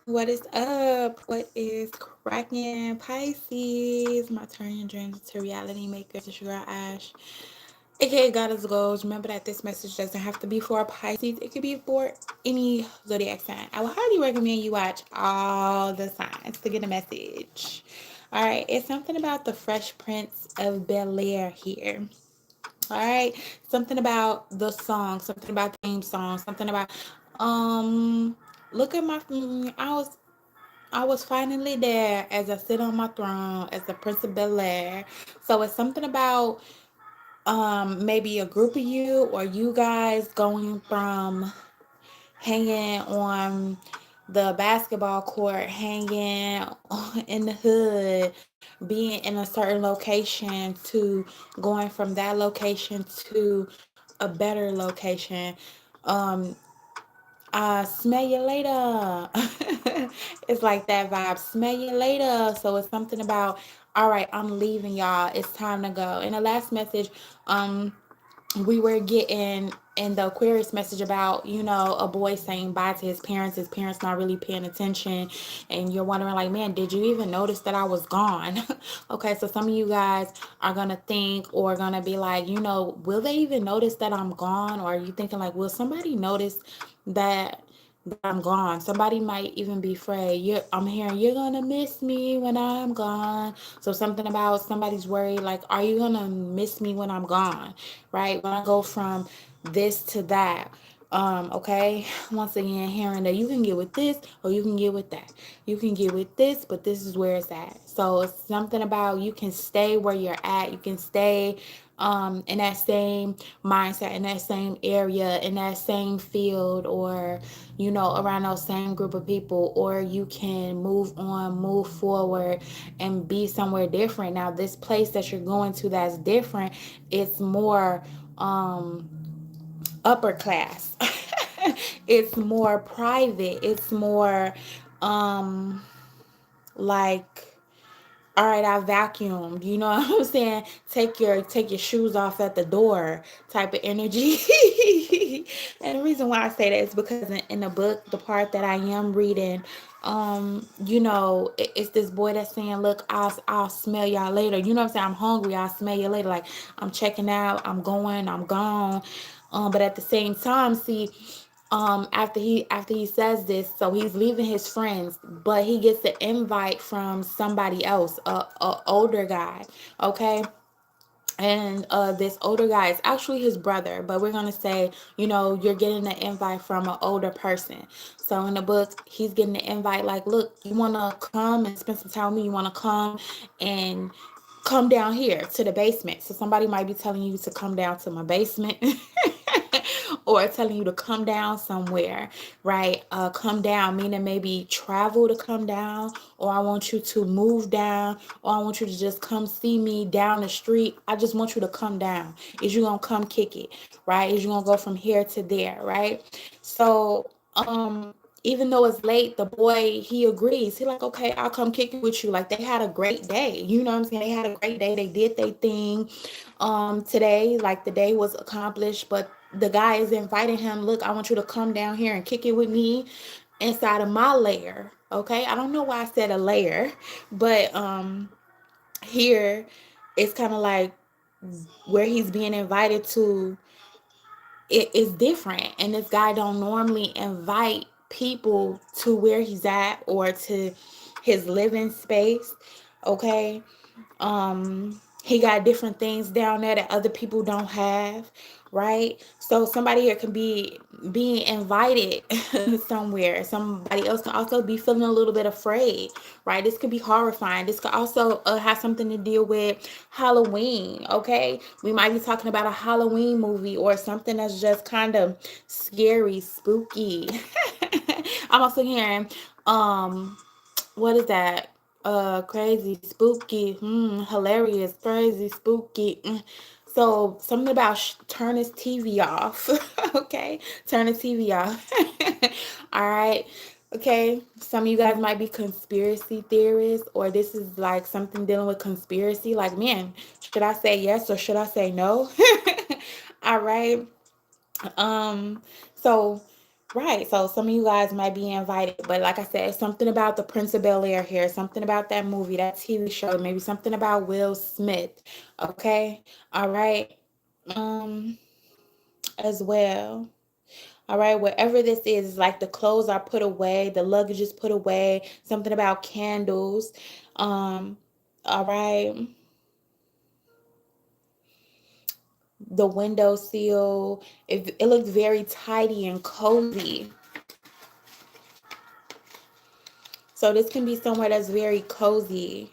What is up? What is cracking, Pisces? My turn your dreams to reality makers. It's your girl Ash, aka Goddess Goals. Remember that this message doesn't have to be for a Pisces. It could be for any zodiac sign. I would highly recommend you watch all the signs to get a message. All right, it's something about the Fresh Prince of Belair here. All right, something about the song, something about the theme song, something about um. Look at my. I was finally there as I sit on my throne as the Prince of Bel-Air. So it's something about maybe a group of you or you guys going from hanging on the basketball court, hanging in the hood, being in a certain location to going from that location to a better location. Um, Smell you later. It's like that vibe. Smell you later. So it's something about, all right, I'm leaving y'all. It's time to go. In the last message, um, we were getting in the Aquarius message about, a boy saying bye to his parents not really paying attention, and you're wondering, like, man, did you even notice that I was gone? Okay, so some of you guys are gonna think or gonna be like, will they even notice that I'm gone? Or are you thinking, like, will somebody notice that I'm gone? Somebody might even be afraid. I'm hearing you're gonna miss me when I'm gone. So something about somebody's worried, like, are you gonna miss me when I'm gone? Right? When I go from this to that. Okay. Once again, hearing that you can get with this or you can get with that. You can get with this, but this is where it's at. So it's something about you can stay where you're at. You can stay in that same mindset, in that same area, in that same field, or around those same group of people, or you can move on, move forward, and be somewhere different. Now, this place that you're going to that's different, it's more upper class. It's more private. It's more like, all right, I vacuumed. You know what I'm saying? Take your shoes off at the door type of energy. And the reason why I say that is because in the book, the part that I am reading, it's this boy that's saying, "Look, I'll smell y'all later." You know what I'm saying? I'm hungry. I'll smell you later. Like, I'm checking out. I'm going. I'm gone. But at the same time, see, after he says this, so he's leaving his friends, but he gets an invite from somebody else, a older guy. Okay. And this older guy is actually his brother, but we're gonna say, you're getting an invite from an older person. So in the book, he's getting an invite, like, look, you wanna come and spend some time with me? You wanna and come down here to the basement? So somebody might be telling you to come down to my basement. Or telling you to come down somewhere, right? Come down, meaning maybe travel to come down, or I want you to move down, or I want you to just come see me down the street. I just want you to come down. Is you gonna come kick it, right? Is you gonna go from here to there, right? So, even though it's late, the boy, he agrees. He like, okay, I'll come kick it with you. Like, they had a great day. You know what I'm saying? They had a great day. They did their thing. Today, like, the day was accomplished, but the guy is inviting him, look, I want you to come down here and kick it with me inside of my lair. Okay. I don't know why I said a lair, but here it's kind of like where he's being invited to, it is different, and this guy don't normally invite people to where he's at or to his living space. Okay. He got different things down there that other people don't have, right? So somebody here can be being invited somewhere. Somebody else can also be feeling a little bit afraid, right? This could be horrifying. This could also have something to deal with Halloween. Okay, we might be talking about a Halloween movie or something that's just kind of scary, spooky. I'm also hearing what is that? Crazy, spooky, hilarious, crazy, spooky. So something about turn his TV off. Okay, turn the TV off. All right. Okay, some of you guys might be conspiracy theorists, or this is like something dealing with conspiracy. Like, man, should I say yes or should I say no? All right. So Right. So some of you guys might be invited, but like I said, something about the Prince of Bel-Air here, something about that movie, that TV show, maybe something about Will Smith. Okay. All right. Um, as well. All right, whatever this is, like the clothes are put away, the luggage is put away, something about candles. Um, all right, the window seal, it looks very tidy and cozy. So this can be somewhere that's very cozy.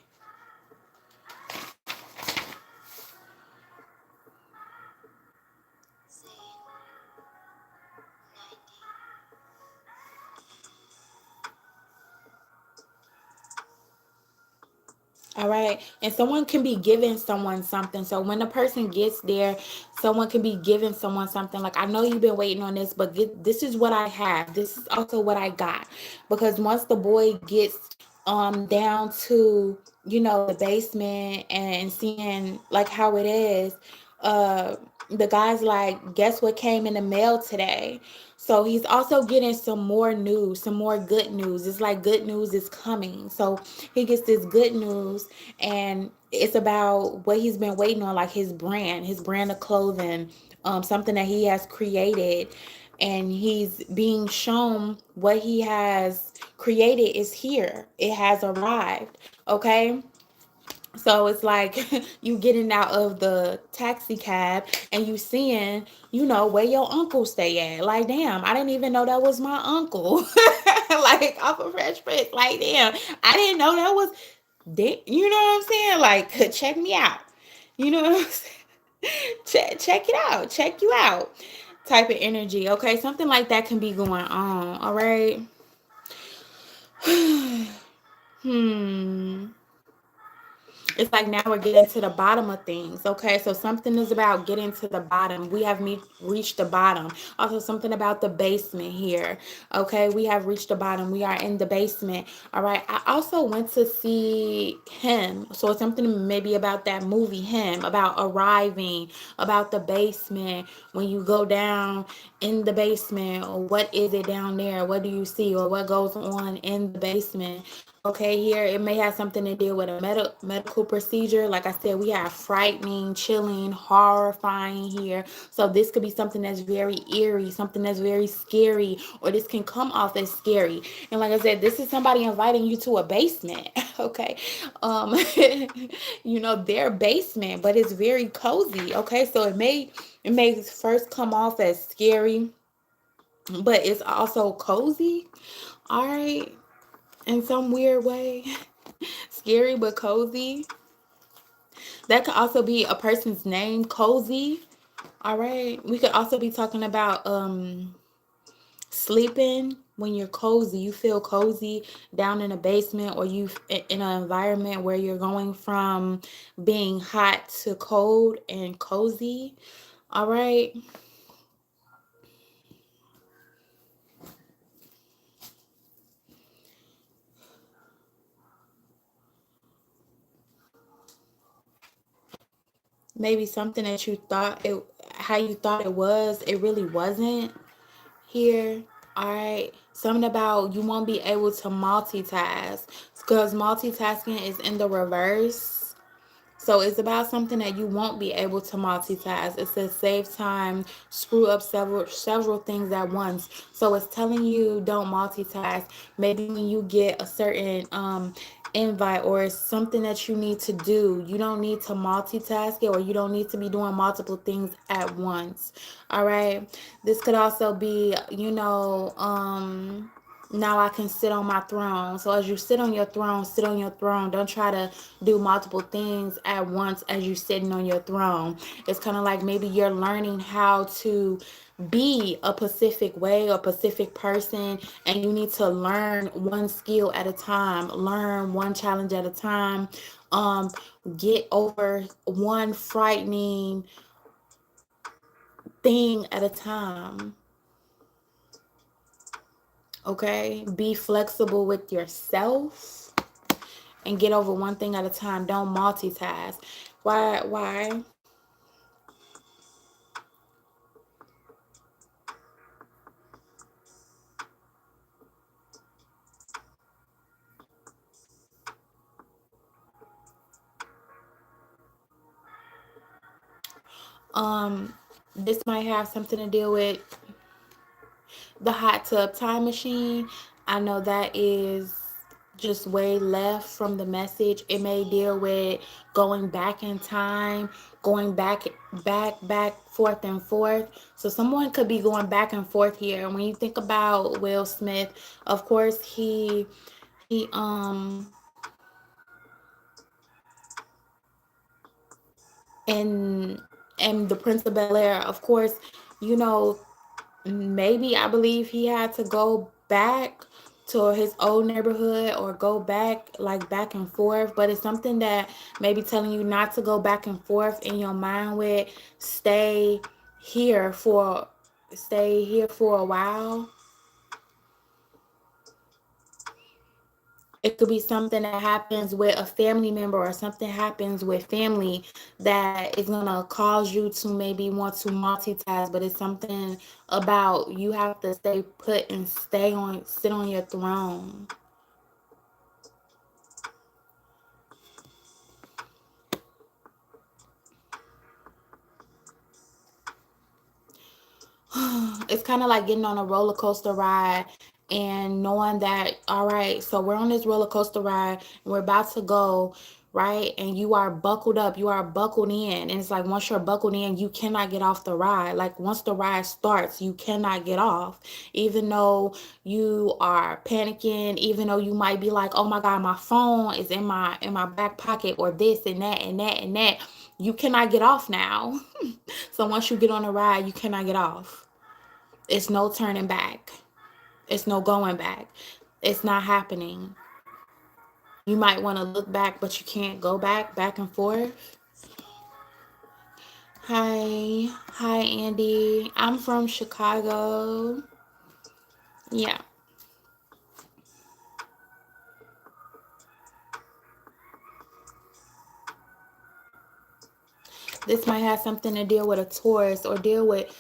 All right. And someone can be giving someone something. So when the person gets there, someone can be giving someone something. Like, I know you've been waiting on this, but this is what I have. This is also what I got. Because once the boy gets down to, the basement and seeing like how it is, uh the guy's like, guess what came in the mail today? So he's also getting some more news, some more good news. It's like good news is coming. So he gets this good news, and it's about what he's been waiting on, like his brand of clothing, something that he has created. And he's being shown what he has created is here. It has arrived. Okay. So it's like you getting out of the taxi cab and you seeing, where your uncle stay at. Like, damn, I didn't even know that was my uncle. Like, off of Fresh Prince. Like, damn, I didn't know that was, you know what I'm saying? Like, check me out. You know what I'm saying? Check it out. Check you out. Type of energy. Okay, something like that can be going on. All right. Hmm. It's like now we're getting to the bottom of things. Okay, so something is about getting to the bottom. We have reached the bottom. Also, something about the basement here. Okay, we have reached the bottom. We are in the basement. All right, I also went to see Him. So it's something maybe about that movie Him, about arriving, about the basement. When you go down in the basement, or what is it down there? What do you see, or what goes on in the basement? Okay, here it may have something to do with a medical procedure. Like I said, we have frightening, chilling, horrifying here. So this could be something that's very eerie, something that's very scary, or this can come off as scary. And like I said, this is somebody inviting you to a basement. Okay, um, their basement, but it's very cozy. Okay, so it may first come off as scary, but it's also cozy. All right, in some weird way. Scary but cozy. That could also be a person's name, cozy. All right. We could also be talking about sleeping when you're cozy. You feel cozy down in a basement, or you in an environment where you're going from being hot to cold and cozy. All right. Maybe something that you thought it how you thought it was, it really wasn't here. All right. Something about you won't be able to multitask, because multitasking is in the reverse. So it's about something that you won't be able to multitask. It says save time, screw up several things at once. So it's telling you don't multitask. Maybe when you get a certain invite, or it's something that you need to do, you don't need to multitask it, or you don't need to be doing multiple things at once. All right. This could also be, now I can sit on my throne. So as you sit on your throne, sit on your throne. Don't try to do multiple things at once as you're sitting on your throne. It's kind of like maybe you're learning how to be a Pacific way or Pacific person, and you need to learn one skill at a time, learn one challenge at a time, um, get over one frightening thing at a time. Okay, be flexible with yourself and get over one thing at a time. Don't multitask. Why? Um, this might have something to deal with the hot tub time machine. I know that is just way left from the message. It may deal with going back in time, going back, forth and forth. So someone could be going back and forth here. When you think about Will Smith, of course he and the Prince of Bel-Air, of course, you know, maybe I believe he had to go back to his old neighborhood or go back like back and forth, but it's something that maybe telling you not to go back and forth in your mind with. Here for stay here for a while. It could be something that happens with a family member or something happens with family that is going to cause you to maybe want to multitask, but it's something about you have to stay put and sit on your throne. It's kind of like getting on a roller coaster ride and knowing that, all right, so we're on this roller coaster ride and we're about to go, right? And you are buckled up, you are buckled in. And it's like once you're buckled in, you cannot get off the ride. Like once the ride starts, you cannot get off. Even though you are panicking, even though you might be like, oh my God, my phone is in my back pocket, or this and that and that and that. You cannot get off now. So once you get on a ride, you cannot get off. It's no turning back. It's no going back. It's not happening. You might want to look back, but you can't go back and forth. Hi. Hi, Andy. I'm from Chicago. Yeah. This might have something to deal with a Taurus or deal with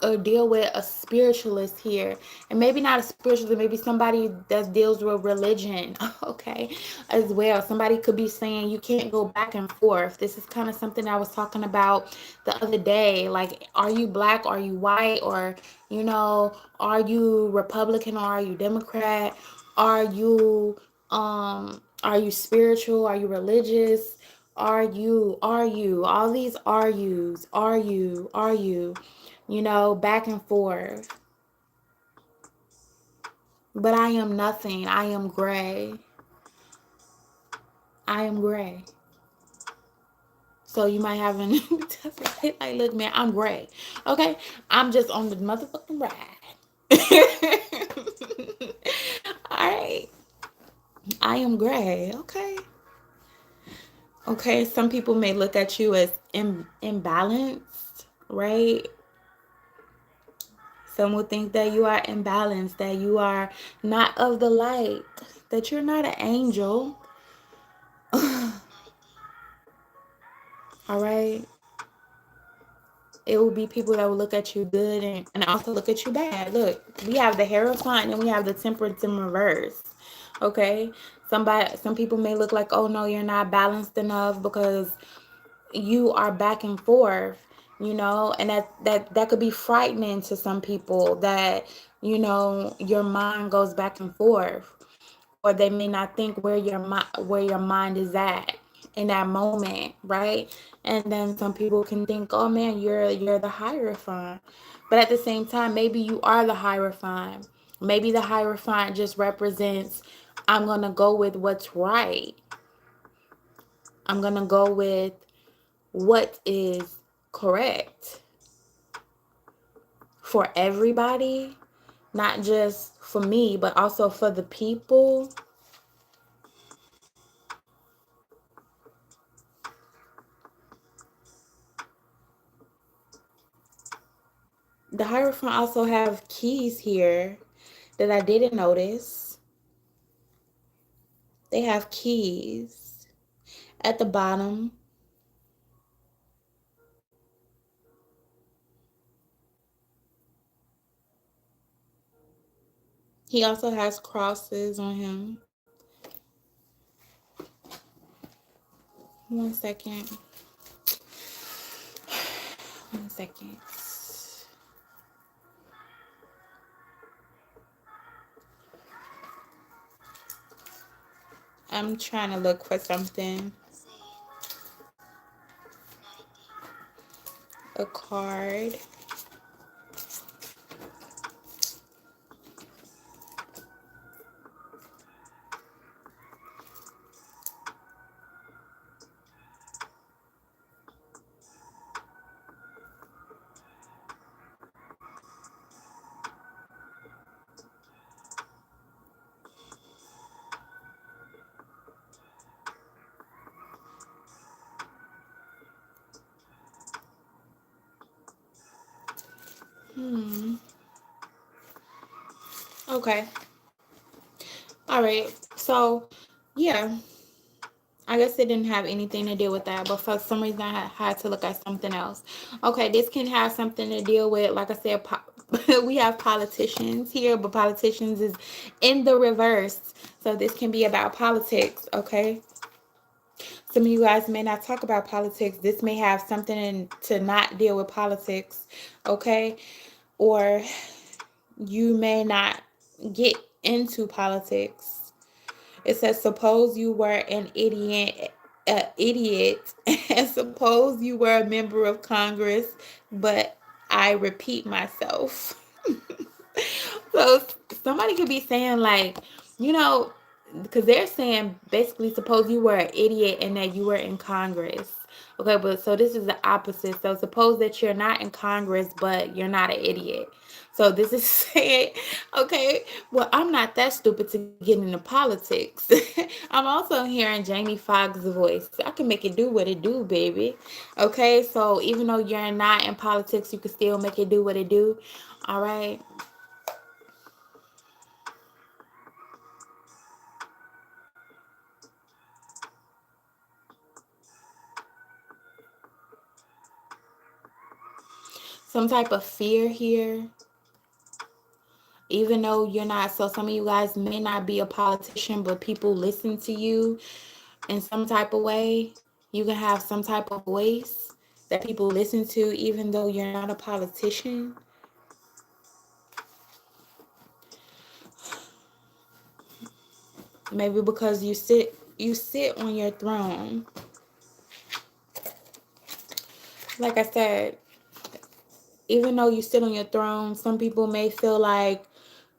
a spiritualist here, and maybe not a spiritualist, maybe somebody that deals with religion. Okay, as well. Somebody could be saying you can't go back and forth. This is kind of something I was talking about the other day. Like, are you black, are you white, or are you Republican or are you Democrat? Are you spiritual, are you religious? Are you all these are you back and forth. But I am nothing. I am gray. I am gray. So you might have an like, look, man, I'm gray. Okay? I'm just on the motherfucking ride. All right. I am gray. Okay. Okay. Some people may look at you as imbalanced, right? Some will think that you are imbalanced, that you are not of the light, that you're not an angel. All right. It will be people that will look at you good and also look at you bad. Look, we have the Hierophant and we have the Temperance in reverse. Okay. Some people may look like, oh no, you're not balanced enough because you are back and forth, and that could be frightening to some people, that your mind goes back and forth, or they may not think where your mind is at in that moment, right? And then some people can think, oh man, you're the Hierophant, but at the same time, maybe you are the Hierophant. Maybe the Hierophant just represents, I'm gonna go with what's right. I'm gonna go with what is correct for everybody, not just for me, but also for the people. The Hierophant also have keys here that I didn't notice. They have keys at the bottom. He also has crosses on him. One second. One second. I'm trying to look for something. A card. Hmm. Okay. All right. So, yeah, I guess it didn't have anything to do with that, but for some reason I had to look at something else. Okay, this can have something to deal with, like I said, we have politicians here, but politicians is in the reverse. So this can be about politics, okay? Some of you guys may not talk about politics. This may have something to not deal with politics, okay? Or you may not get into politics. It says, suppose you were an idiot, and suppose you were a member of Congress, but I repeat myself. So somebody could be saying like, you know, because they're saying basically, suppose you were an idiot and that you were in Congress. Okay, but so this is the opposite. So suppose that you're not in Congress, but you're not an idiot. So this is saying, okay, well, I'm not that stupid to get into politics. I'm also hearing Jamie Foxx's voice. I can make it do what it do, baby. Okay, so even though you're not in politics, you can still make it do what it do. All right. Some type of fear here, even though you're not. So some of you guys may not be a politician, but people listen to you in some type of way. You can have some type of voice that people listen to, even though you're not a politician. Maybe because you sit on your throne. Like I said, even though you sit on your throne, some people may feel like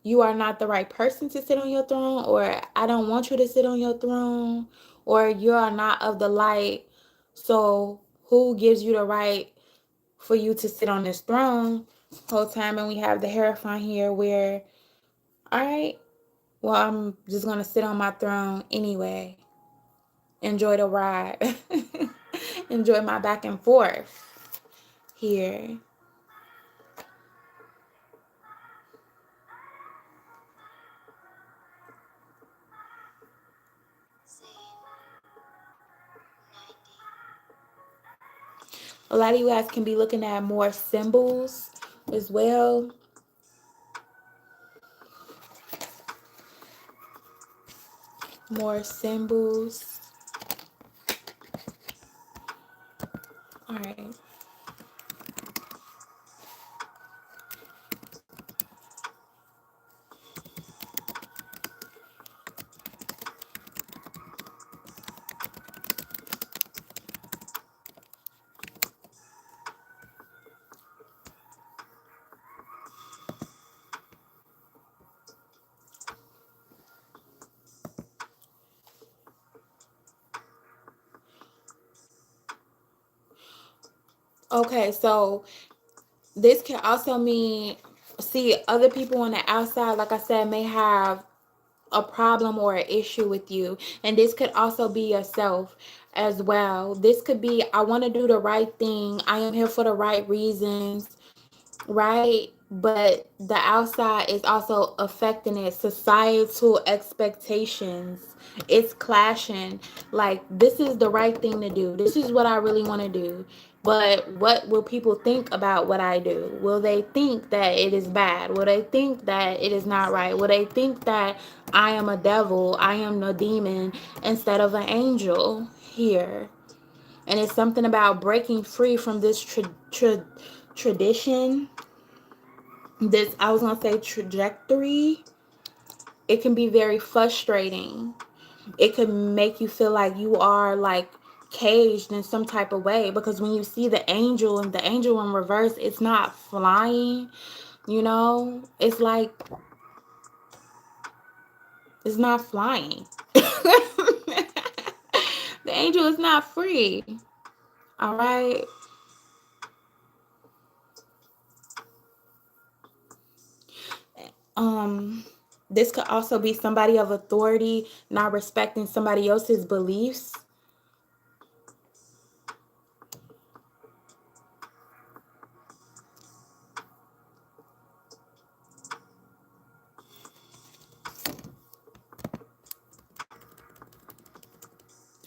you are not the right person to sit on your throne, or I don't want you to sit on your throne, or you are not of the light. So who gives you the right for you to sit on this throne whole time? And we have the Hierophant here where, all right, well, I'm just going to sit on my throne anyway. Enjoy the ride. Enjoy my back and forth here. A lot of you guys can be looking at more symbols as well. More symbols. All right. Okay, so this can also mean, see, other people on the outside, like I said, may have a problem or an issue with you. And this could also be yourself as well. This could be, I want to do the right thing. I am here for the right reasons, right? But the outside is also affecting it. Societal expectations, it's clashing. Like, this is the right thing to do. This is what I really want to do. But what will people think about what I do? Will they think that it is bad? Will they think that it is not right? Will they think that I am a devil? I am a demon instead of an angel here? And it's something about breaking free from this tradition, this, I was gonna say, trajectory. It can be very frustrating. It could make you feel like you are like caged in some type of way, because when you see the angel and the angel in reverse, it's not flying, you know, it's like it's not flying. The angel is not free. All right. um this could also be somebody of authority not respecting somebody else's beliefs.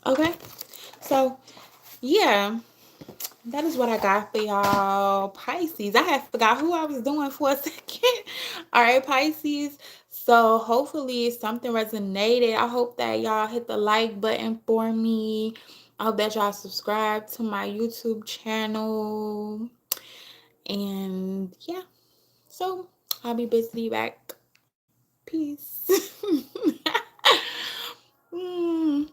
Okay, so yeah, that is what I got for y'all Pisces. I had forgot who I was doing for a second. All right, Pisces. So hopefully something resonated. I hope that y'all hit the like button for me. I hope that y'all subscribe to my YouTube channel. And yeah, so I'll be busy back. Peace. Mm.